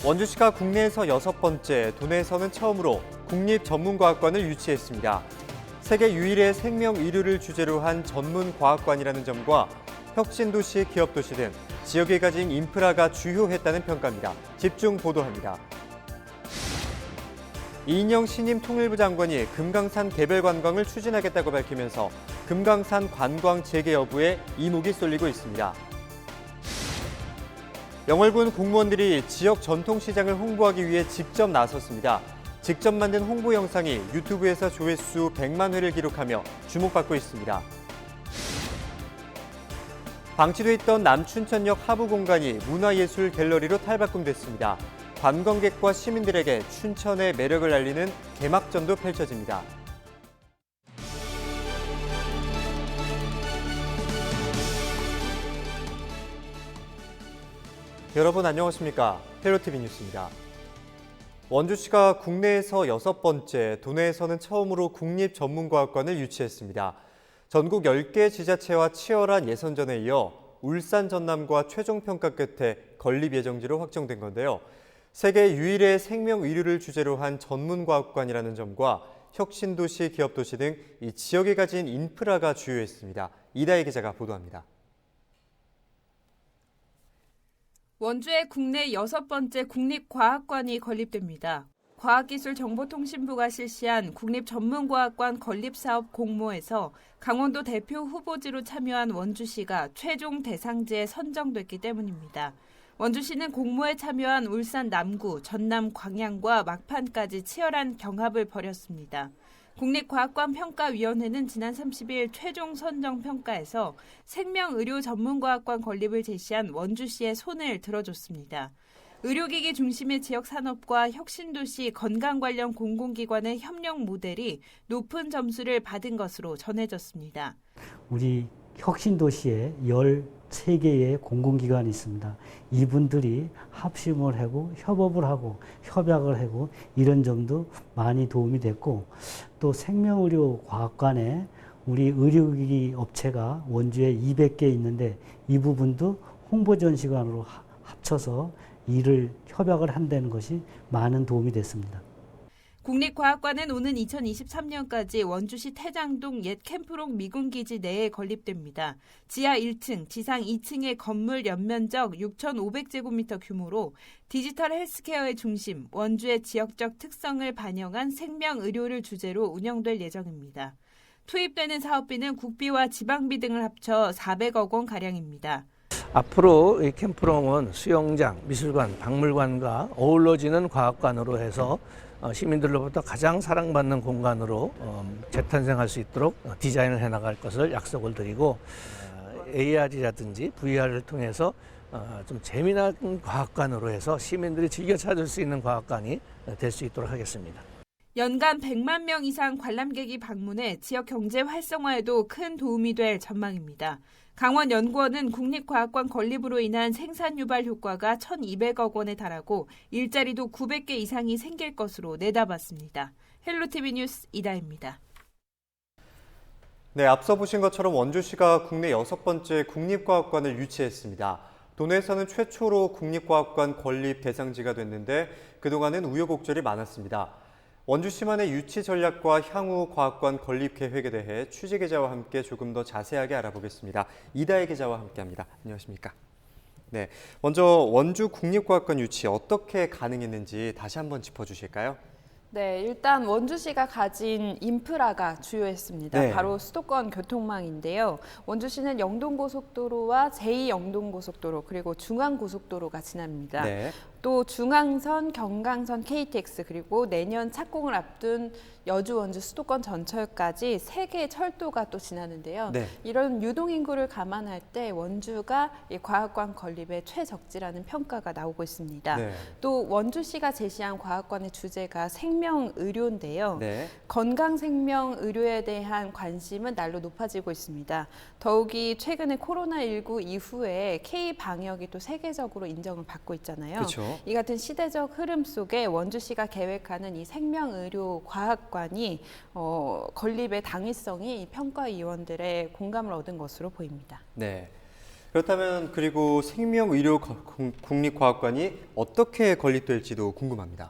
원주시가 국내에서 6번째, 도내에서는 처음으로 국립전문과학관을 유치했습니다. 세계 유일의 생명의료를 주제로 한 전문과학관이라는 점과 혁신도시, 기업도시 등 지역에 가진 인프라가 주요했다는 평가입니다. 집중 보도합니다. 이인영 신임 통일부 장관이 금강산 개별 관광을 추진하겠다고 밝히면서 금강산 관광 재개 여부에 이목이 쏠리고 있습니다. 영월군 공무원들이 지역 전통시장을 홍보하기 위해 직접 나섰습니다. 직접 만든 홍보 영상이 유튜브에서 조회수 100만 회를 기록하며 주목받고 있습니다. 방치돼 있던 남춘천역 하부 공간이 문화예술 갤러리로 탈바꿈됐습니다. 관광객과 시민들에게 춘천의 매력을 알리는 개막전도 펼쳐집니다. 여러분 안녕하십니까? 헬로티비 뉴스입니다. 원주시가 국내에서 6번째, 도내에서는 처음으로 국립전문과학관을 유치했습니다. 전국 10개 지자체와 치열한 예선전에 이어 울산 전남과 최종 평가 끝에 건립 예정지로 확정된 건데요. 세계 유일의 생명의료를 주제로 한 전문과학관이라는 점과 혁신도시, 기업도시 등 이 지역에 가진 인프라가 주요했습니다. 이다혜 기자가 보도합니다. 원주의 국내 6번째 국립과학관이 건립됩니다. 과학기술정보통신부가 실시한 국립전문과학관 건립사업 공모에서 강원도 대표 후보지로 참여한 원주시가 최종 대상지에 선정됐기 때문입니다. 원주시는 공모에 참여한 울산 남구, 전남 광양과 막판까지 치열한 경합을 벌였습니다. 국립과학관 평가위원회는 지난 30일 최종 선정 평가에서 생명의료 전문과학관 건립을 제시한 원주시의 손을 들어줬습니다. 의료기기 중심의 지역 산업과 혁신도시 건강 관련 공공기관의 협력 모델이 높은 점수를 받은 것으로 전해졌습니다. 우리 혁신도시에 13개의 공공기관이 있습니다. 이분들이 합심을 하고 협업을 하고 협약을 하고 이런 점도 많이 도움이 됐고, 또 생명의료과학관에 우리 의료기기 업체가 원주에 200개 있는데 이 부분도 홍보전시관으로 합쳐서 일을 협약을 한다는 것이 많은 도움이 됐습니다. 국립과학관은 오는 2023년까지 원주시 태장동 옛 캠프롱 미군기지 내에 건립됩니다. 지하 1층, 지상 2층의 건물 연면적 6,500제곱미터 규모로 디지털 헬스케어의 중심, 원주의 지역적 특성을 반영한 생명의료를 주제로 운영될 예정입니다. 투입되는 사업비는 국비와 지방비 등을 합쳐 400억 원가량입니다. 앞으로 이 캠프롱은 수영장, 미술관, 박물관과 어우러지는 과학관으로 해서 시민들로부터 가장 사랑받는 공간으로 재탄생할 수 있도록 디자인을 해나갈 것을 약속을 드리고, AR이라든지 VR을 통해서 좀 재미난 과학관으로 해서 시민들이 즐겨 찾을 수 있는 과학관이 될 수 있도록 하겠습니다. 연간 100만 명 이상 관람객이 방문해 지역 경제 활성화에도 큰 도움이 될 전망입니다. 강원연구원은 국립과학관 건립으로 인한 생산 유발 효과가 1,200억 원에 달하고 일자리도 900개 이상이 생길 것으로 내다봤습니다. 헬로티비 뉴스 이다혜입니다. 네, 앞서 보신 것처럼 원주시가 국내 6번째 국립과학관을 유치했습니다. 도내에서는 최초로 국립과학관 건립 대상지가 됐는데 그동안은 우여곡절이 많았습니다. 원주시만의 유치 전략과 향후 과학관 건립 계획에 대해 취재 기자와 함께 조금 더 자세하게 알아보겠습니다. 이다혜 기자와 함께합니다. 안녕하십니까? 네, 먼저 원주 국립과학관 유치 어떻게 가능했는지 다시 한번 짚어주실까요? 네, 일단 원주시가 가진 인프라가 주요했습니다. 네. 바로 수도권 교통망인데요. 원주시는 영동고속도로와 제2영동고속도로 그리고 중앙고속도로가 지납니다. 네. 또 중앙선, 경강선, KTX 그리고 내년 착공을 앞둔 여주, 원주 수도권 전철까지 3개의 철도가 또 지나는데요. 네. 이런 유동인구를 감안할 때 원주가 이 과학관 건립의 최적지라는 평가가 나오고 있습니다. 네. 또 원주시가 제시한 과학관의 주제가 생명의료인데요. 네. 건강생명의료에 대한 관심은 날로 높아지고 있습니다. 더욱이 최근에 코로나19 이후에 K-방역이 또 세계적으로 인정을 받고 있잖아요. 그렇죠. 이 같은 시대적 흐름 속에 원주시가 계획하는 이 생명의료 과학관이 건립의 당위성이 평가위원들의 공감을 얻은 것으로 보입니다. 네. 그렇다면 그리고 생명의료국립과학관이 어떻게 건립될지도 궁금합니다.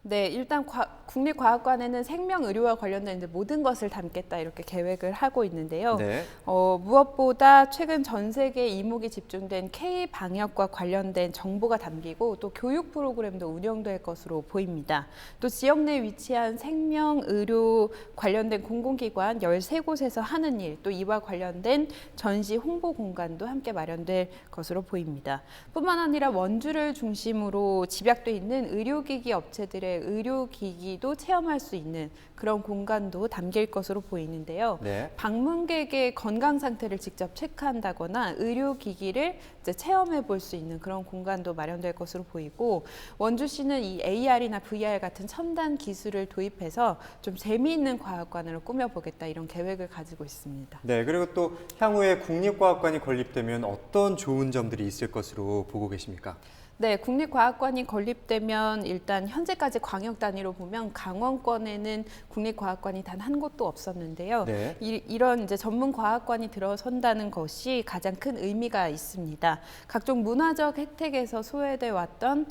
네, 일단 국립과학관에는 생명의료와 관련된 이제 모든 것을 담겠다 이렇게 계획을 하고 있는데요. 네. 무엇보다 최근 전 세계 이목이 집중된 K 방역과 관련된 정보가 담기고 또 교육 프로그램도 운영될 것으로 보입니다. 또 지역 내 위치한 생명의료 관련된 공공기관 13곳에서 하는 일, 또 이와 관련된 전시 홍보 공간도 함께 마련될 것으로 보입니다. 뿐만 아니라 원주를 중심으로 집약돼 있는 의료기기 업체들의 의료기기도 체험할 수 있는 그런 공간도 담길 것으로 보이는데요. 네. 방문객의 건강 상태를 직접 체크한다거나 의료기기를 이제 체험해 볼 수 있는 그런 공간도 마련될 것으로 보이고, 원주시는 이 AR이나 VR 같은 첨단 기술을 도입해서 좀 재미있는 과학관으로 꾸며보겠다 이런 계획을 가지고 있습니다. 네, 그리고 또 향후에 국립과학관이 건립되면 어떤 좋은 점들이 있을 것으로 보고 계십니까? 네, 국립과학관이 건립되면 일단 현재까지 광역 단위로 보면 강원권에는 국립과학관이 단 한 곳도 없었는데요. 네. 이런 이제 전문 과학관이 들어선다는 것이 가장 큰 의미가 있습니다. 각종 문화적 혜택에서 소외돼 왔던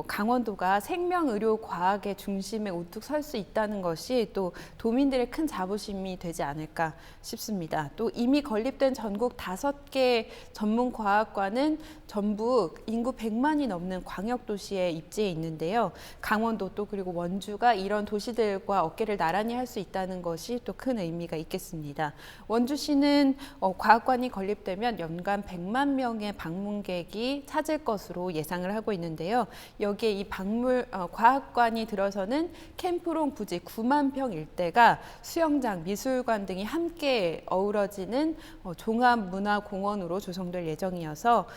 강원도가 생명의료 과학의 중심에 우뚝 설 수 있다는 것이 또 도민들의 큰 자부심이 되지 않을까 싶습니다. 또 이미 건립된 전국 5개 전문 과학관은 전부 인구 100만이 넘는 광역도시에 입지해 있는데요. 강원도 또 그리고 원주가 이런 도시들과 어깨를 나란히 할 수 있다는 것이 또 큰 의미가 있겠습니다. 원주시는 과학관이 건립되면 연간 100만 명의 방문객이 찾을 것으로 예상을 하고 있는데요. 여기에 이 과학관이 들어서는 캠프롱 부지 9만 평 일대가 수영장, 미술관 등이 함께 어우러지는 종합문화공원으로 조성될 예정이어서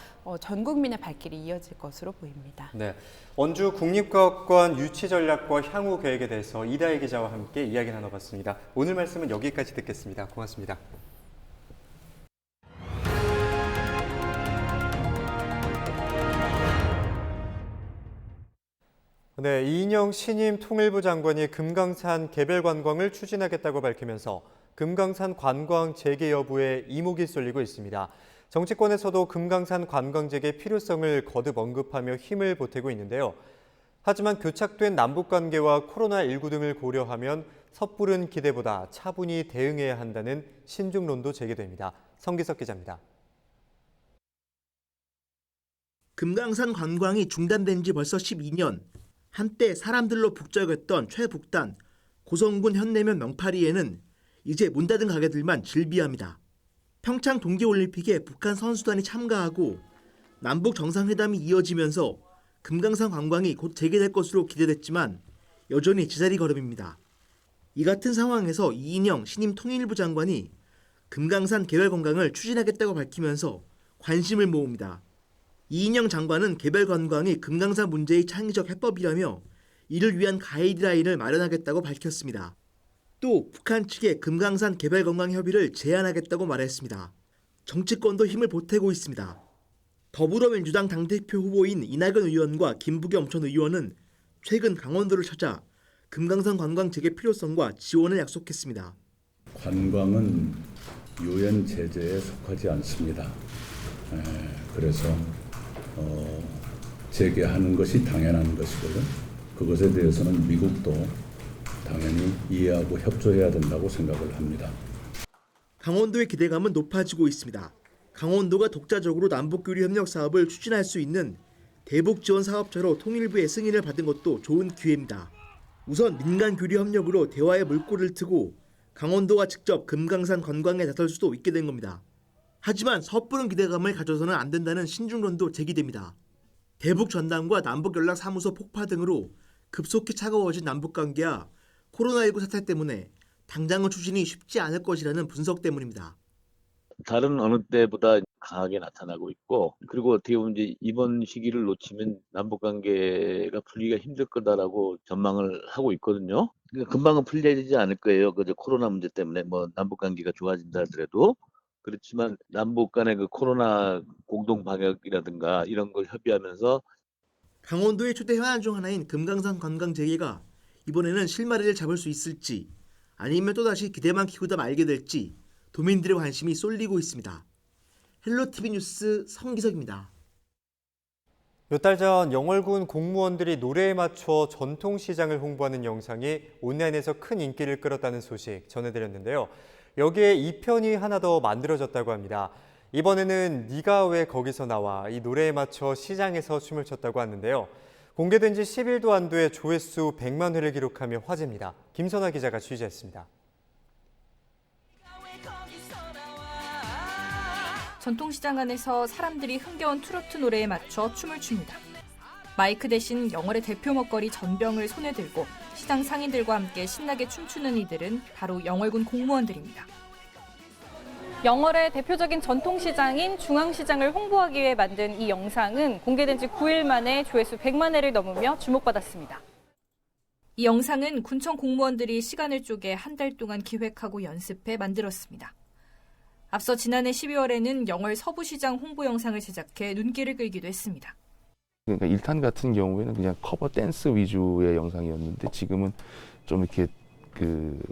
전 국민의 발길이 이어질 것으로 보입니다. 네, 원주 국립과학관 유치 전략과 향후 계획에 대해서 이다혜 기자와 함께 이야기 나눠봤습니다. 오늘 말씀은 여기까지 듣겠습니다. 고맙습니다. 네, 이인영 신임 통일부 장관이 금강산 개별 관광을 추진하겠다고 밝히면서 금강산 관광 재개 여부에 이목이 쏠리고 있습니다. 정치권에서도 금강산 관광 재개 필요성을 거듭 언급하며 힘을 보태고 있는데요. 하지만 교착된 남북관계와 코로나19 등을 고려하면 섣부른 기대보다 차분히 대응해야 한다는 신중론도 제기됩니다. 성기석 기자입니다. 금강산 관광이 중단된 지 벌써 12년. 한때 사람들로 북적였던 최북단, 고성군 현내면 명파리에는 이제 문 닫은 가게들만 즐비합니다. 평창 동계올림픽에 북한 선수단이 참가하고 남북 정상회담이 이어지면서 금강산 관광이 곧 재개될 것으로 기대됐지만 여전히 제자리 걸음입니다. 이 같은 상황에서 이인영 신임 통일부 장관이 금강산 개별 관광을 추진하겠다고 밝히면서 관심을 모읍니다. 이인영 장관은 개별 관광이 금강산 문제의 창의적 해법이라며 이를 위한 가이드라인을 마련하겠다고 밝혔습니다. 또 북한 측에 금강산 개별 관광 협의를 제안하겠다고 말했습니다. 정치권도 힘을 보태고 있습니다. 더불어민주당 당대표 후보인 이낙연 의원과 김부겸 전 의원은 최근 강원도를 찾아 금강산 관광 재개 필요성과 지원을 약속했습니다. 관광은 유엔 제재에 속하지 않습니다. 그래서 재개하는 것이 당연한 것이고요. 그것에 대해서는 미국도 당연히 이해하고 협조해야 된다고 생각을 합니다. 강원도의 기대감은 높아지고 있습니다. 강원도가 독자적으로 남북교류 협력 사업을 추진할 수 있는 대북 지원 사업자로 통일부의 승인을 받은 것도 좋은 기회입니다. 우선 민간 교류 협력으로 대화의 물꼬를 트고 강원도가 직접 금강산 관광에 나설 수도 있게 된 겁니다. 하지만 섣부른 기대감을 가져서는 안 된다는 신중론도 제기됩니다. 대북 전당과 남북 연락 사무소 폭파 등으로 급속히 차가워진 남북 관계와 코로나19 사태 때문에 당장의 추진이 쉽지 않을 것이라는 분석 때문입니다. 다른 어느 때보다 강하게 나타나고 있고, 그리고 어떻게 보면 이제 이번 시기를 놓치면 남북 관계가 풀리기가 힘들 거다라고 전망을 하고 있거든요. 그러니까 금방은 풀리지 않을 거예요. 그 코로나 문제 때문에 뭐 남북 관계가 좋아진다 하더라도. 그렇지만 남북 간의 그 코로나 공동 방역이라든가 이런 걸 협의하면서 강원도의 초대 현안 중 하나인 금강산 관광 재개가 이번에는 실마리를 잡을 수 있을지 아니면 또다시 기대만 키우다 말게 될지 도민들의 관심이 쏠리고 있습니다. 헬로티비 뉴스 성기석입니다. 몇 달 전 영월군 공무원들이 노래에 맞춰 전통시장을 홍보하는 영상이 온라인에서 큰 인기를 끌었다는 소식 전해드렸는데요. 여기에 2편이 하나 더 만들어졌다고 합니다. 이번에는 네가 왜 거기서 나와 이 노래에 맞춰 시장에서 춤을 췄다고 하는데요. 공개된 지 10일도 안 돼 조회수 100만 회를 기록하며 화제입니다. 김선아 기자가 취재했습니다. 전통시장 안에서 사람들이 흥겨운 트로트 노래에 맞춰 춤을 춥니다. 마이크 대신 영월의 대표 먹거리 전병을 손에 들고 시장 상인들과 함께 신나게 춤추는 이들은 바로 영월군 공무원들입니다. 영월의 대표적인 전통시장인 중앙시장을 홍보하기 위해 만든 이 영상은 공개된 지 9일 만에 조회수 100만 회를 넘으며 주목받았습니다. 이 영상은 군청 공무원들이 시간을 쪼개 한 달 동안 기획하고 연습해 만들었습니다. 앞서 지난해 12월에는 영월 서부시장 홍보 영상을 제작해 눈길을 끌기도 했습니다. 그러니까 1탄 같은 경우에는 그냥 커버 댄스 위주의 영상이었는데 지금은 좀 이렇게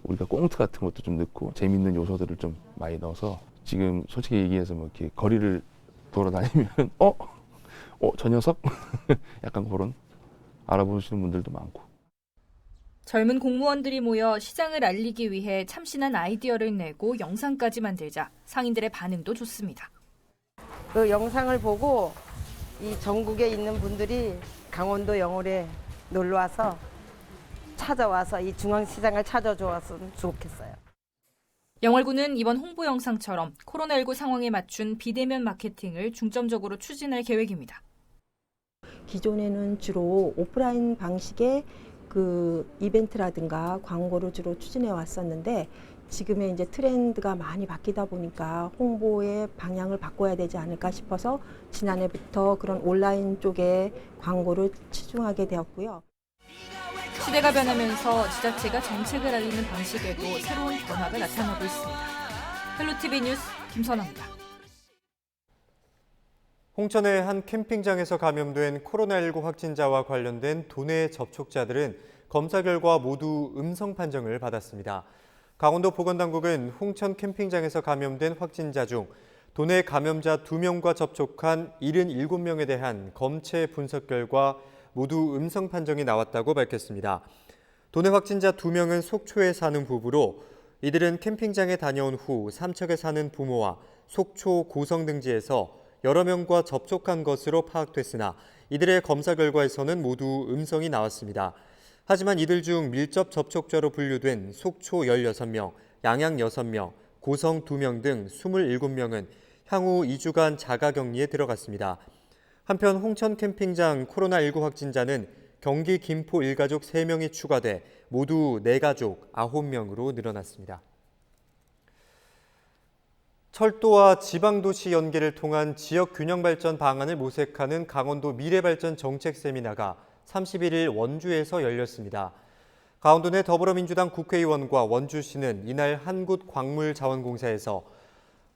우리가 꽁트 같은 것도 좀 넣고 재밌는 요소들을 좀 많이 넣어서 지금 솔직히 얘기해서 뭐 이렇게 거리를 돌아다니면 저 녀석? 약간 그런 알아보시는 분들도 많고. 젊은 공무원들이 모여 시장을 알리기 위해 참신한 아이디어를 내고 영상까지 만들자 상인들의 반응도 좋습니다. 그 영상을 보고 이 전국에 있는 분들이 강원도 영월에 놀러와서 찾아와서 이 중앙시장을 찾아주었으면 좋겠어요. 영월군은 이번 홍보 영상처럼 코로나19 상황에 맞춘 비대면 마케팅을 중점적으로 추진할 계획입니다. 기존에는 주로 오프라인 방식의 그 이벤트라든가 광고를 주로 추진해 왔었는데 지금의 이제 트렌드가 많이 바뀌다 보니까 홍보의 방향을 바꿔야 되지 않을까 싶어서 지난해부터 그런 온라인 쪽에 광고를 치중하게 되었고요. 시대가 변하면서 지자체가 정책을 알리는 방식에도 새로운 변화가 나타나고 있습니다. 헬로티비 뉴스 김선아입니다. 홍천의 한 캠핑장에서 감염된 코로나19 확진자와 관련된 도내 접촉자들은 검사 결과 모두 음성 판정을 받았습니다. 강원도 보건당국은 홍천 캠핑장에서 감염된 확진자 중 도내 감염자 2명과 접촉한 77명에 대한 검체 분석 결과 모두 음성 판정이 나왔다고 밝혔습니다. 도내 확진자 2명은 속초에 사는 부부로 이들은 캠핑장에 다녀온 후 삼척에 사는 부모와 속초 고성등지에서 여러 명과 접촉한 것으로 파악됐으나 이들의 검사 결과에서는 모두 음성이 나왔습니다. 하지만 이들 중 밀접 접촉자로 분류된 속초 16명, 양양 6명, 고성 2명 등 27명은 향후 2주간 자가격리에 들어갔습니다. 한편 홍천 캠핑장 코로나19 확진자는 경기 김포 일가족 3명이 추가돼 모두 4가족 9명으로 늘어났습니다. 철도와 지방도시 연계를 통한 지역 균형 발전 방안을 모색하는 강원도 미래발전 정책 세미나가 31일 원주에서 열렸습니다. 강원도 내 더불어민주당 국회의원과 원주시는 이날 한국광물자원공사에서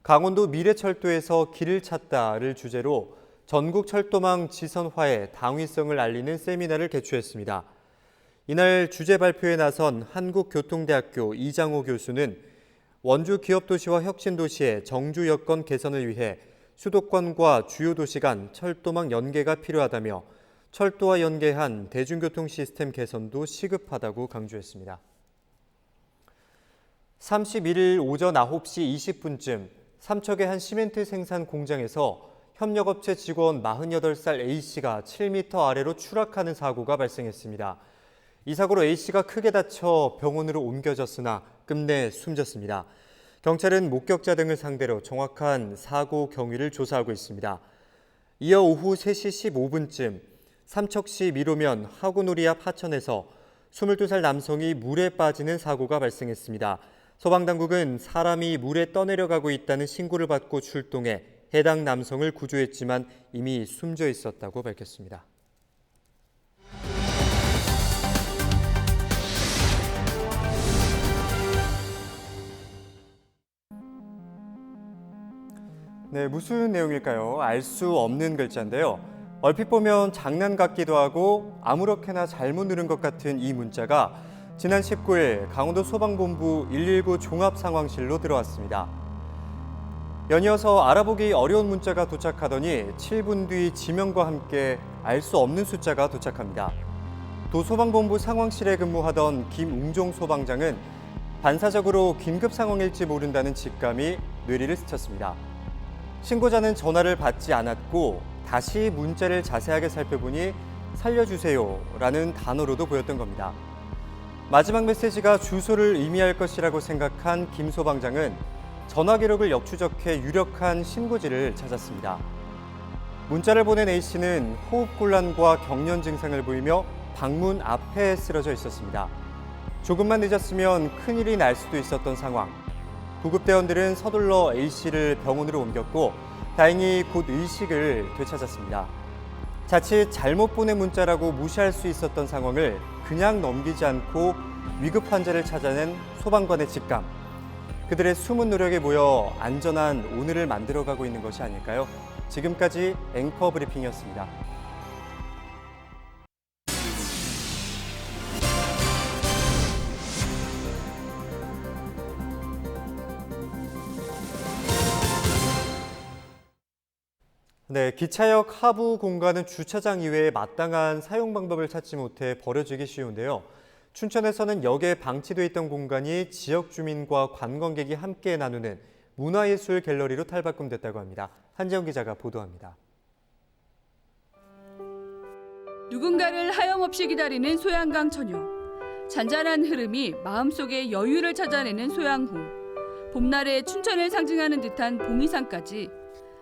강원도 미래철도에서 길을 찾다를 주제로 전국 철도망 지선화의 당위성을 알리는 세미나를 개최했습니다. 이날 주제 발표에 나선 한국교통대학교 이장호 교수는 원주 기업도시와 혁신도시의 정주 여건 개선을 위해 수도권과 주요 도시 간 철도망 연계가 필요하다며 철도와 연계한 대중교통 시스템 개선도 시급하다고 강조했습니다. 31일 오전 9시 20분쯤 삼척의 한 시멘트 생산 공장에서 협력업체 직원 48살 A씨가 7m 아래로 추락하는 사고가 발생했습니다. 이 사고로 A씨가 크게 다쳐 병원으로 옮겨졌으나 끝내 숨졌습니다. 경찰은 목격자 등을 상대로 정확한 사고 경위를 조사하고 있습니다. 이어 오후 3시 15분쯤 삼척시 미로면 하구누리 앞 하천에서 22살 남성이 물에 빠지는 사고가 발생했습니다. 소방당국은 사람이 물에 떠내려가고 있다는 신고를 받고 출동해 해당 남성을 구조했지만 이미 숨져 있었다고 밝혔습니다. 네, 무슨 내용일까요? 알 수 없는 글자인데요. 얼핏 보면 장난 같기도 하고 아무렇게나 잘못 누른 것 같은 이 문자가 지난 19일 강원도 소방본부 119 종합상황실로 들어왔습니다. 연이어서 알아보기 어려운 문자가 도착하더니 7분 뒤 지명과 함께 알 수 없는 숫자가 도착합니다. 도소방본부 상황실에 근무하던 김웅종 소방장은 반사적으로 긴급 상황일지 모른다는 직감이 뇌리를 스쳤습니다. 신고자는 전화를 받지 않았고 다시 문자를 자세하게 살펴보니 살려주세요라는 단어로도 보였던 겁니다. 마지막 메시지가 주소를 의미할 것이라고 생각한 김 소방장은 전화 기록을 역추적해 유력한 신고지를 찾았습니다. 문자를 보낸 A씨는 호흡곤란과 경련 증상을 보이며 방문 앞에 쓰러져 있었습니다. 조금만 늦었으면 큰일이 날 수도 있었던 상황. 구급대원들은 서둘러 A씨를 병원으로 옮겼고 다행히 곧 의식을 되찾았습니다. 자칫 잘못 보낸 문자라고 무시할 수 있었던 상황을 그냥 넘기지 않고 위급 환자를 찾아낸 소방관의 직감. 그들의 숨은 노력에 모여 안전한 오늘을 만들어가고 있는 것이 아닐까요? 지금까지 앵커 브리핑이었습니다. 네, 기차역 하부 공간은 주차장 이외에 마땅한 사용 방법을 찾지 못해 버려지기 쉬운데요. 춘천에서는 역에 방치돼 있던 공간이 지역 주민과 관광객이 함께 나누는 문화예술 갤러리로 탈바꿈됐다고 합니다. 한지영 기자가 보도합니다. 누군가를 하염없이 기다리는 소양강 처녀. 잔잔한 흐름이 마음속에 여유를 찾아내는 소양호. 봄날의 춘천을 상징하는 듯한 봉이산까지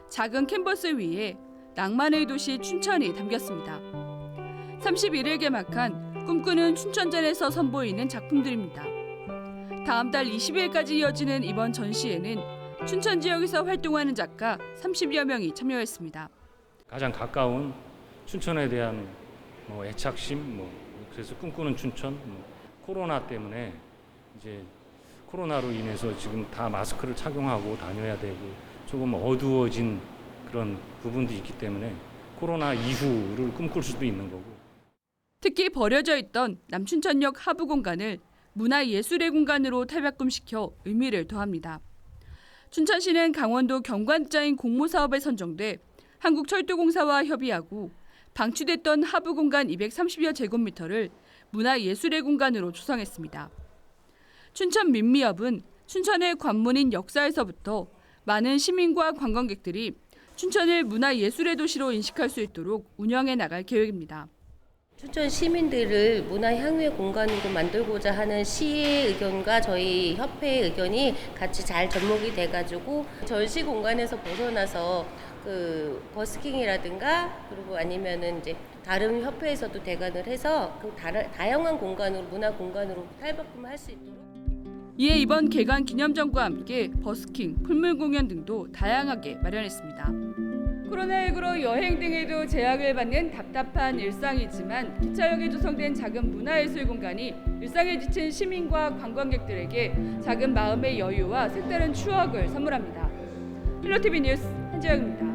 작은 캔버스 위에 낭만의 도시 춘천이 담겼습니다. 31일 개막한 꿈꾸는 춘천전에서 선보이는 작품들입니다. 다음 달 20일까지 이어지는 이번 전시회는 춘천 지역에서 활동하는 작가 30여 명이 참여했습니다. 가장 가까운 춘천에 대한 애착심, 그래서 꿈꾸는 춘천, 코로나 때문에 이제 코로나로 인해서 지금 다 마스크를 착용하고 다녀야 되고 조금 어두워진 그런 부분도 있기 때문에 코로나 이후를 꿈꿀 수도 있는 거고. 특히 버려져 있던 남춘천역 하부 공간을 문화예술의 공간으로 탈바꿈시켜 의미를 더합니다. 춘천시는 강원도 경관자인 공모 사업에 선정돼 한국철도공사와 협의하고 방치됐던 하부 공간 230여 제곱미터를 문화예술의 공간으로 조성했습니다. 춘천 민미협은 춘천의 관문인 역사에서부터 많은 시민과 관광객들이 춘천을 문화예술의 도시로 인식할 수 있도록 운영해 나갈 계획입니다. 춘천 시민들을 문화향유의 공간으로 만들고자 하는 시의 의견과 저희 협회의 의견이 같이 잘 접목이 돼가지고 전시 공간에서 벗어나서 그 버스킹이라든가 그리고 아니면은 이제 다른 협회에서도 대관을 해서 그 다양한 공간으로 문화 공간으로 탈바꿈을 할 수 있도록. 이에 이번 개관 기념전과 함께 버스킹, 풀물 공연 등도 다양하게 마련했습니다. 코로나19로 여행 등에도 제약을 받는 답답한 일상이지만 기차역에 조성된 작은 문화예술 공간이 일상에 지친 시민과 관광객들에게 작은 마음의 여유와 색다른 추억을 선물합니다. 헬로티비 뉴스 한지영입니다.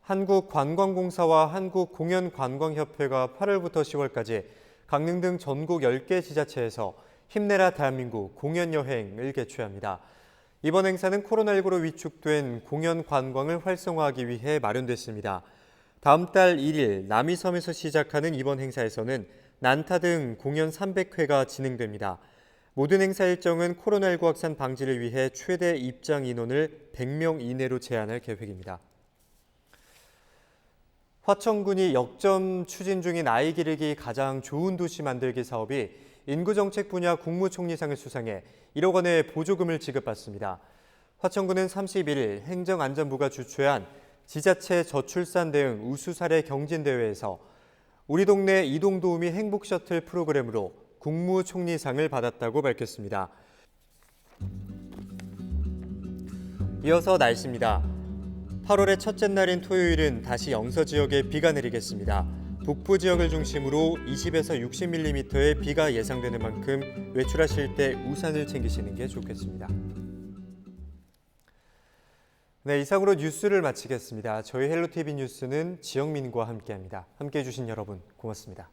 한국관광공사와 한국공연관광협회가 8월부터 10월까지 강릉 등 전국 10개 지자체에서 힘내라 대한민국 공연여행을 개최합니다. 이번 행사는 코로나19로 위축된 공연 관광을 활성화하기 위해 마련됐습니다. 다음 달 1일 남이섬에서 시작하는 이번 행사에서는 난타 등 공연 300회가 진행됩니다. 모든 행사 일정은 코로나19 확산 방지를 위해 최대 입장 인원을 100명 이내로 제한할 계획입니다. 화천군이 역점 추진 중인 아이 기르기 가장 좋은 도시 만들기 사업이 인구정책 분야 국무총리상을 수상해 1억 원의 보조금을 지급받습니다. 화천군은 31일 행정안전부가 주최한 지자체 저출산 대응 우수 사례 경진대회에서 우리 동네 이동도우미 행복셔틀 프로그램으로 국무총리상을 받았다고 밝혔습니다. 이어서 날씨입니다. 8월의 첫째 날인 토요일은 다시 영서 지역에 비가 내리겠습니다. 북부 지역을 중심으로 20에서 60mm의 비가 예상되는 만큼 외출하실 때 우산을 챙기시는 게 좋겠습니다. 네, 이상으로 뉴스를 마치겠습니다. 저희 헬로티비 뉴스는 지영민과 함께합니다. 함께해 주신 여러분 고맙습니다.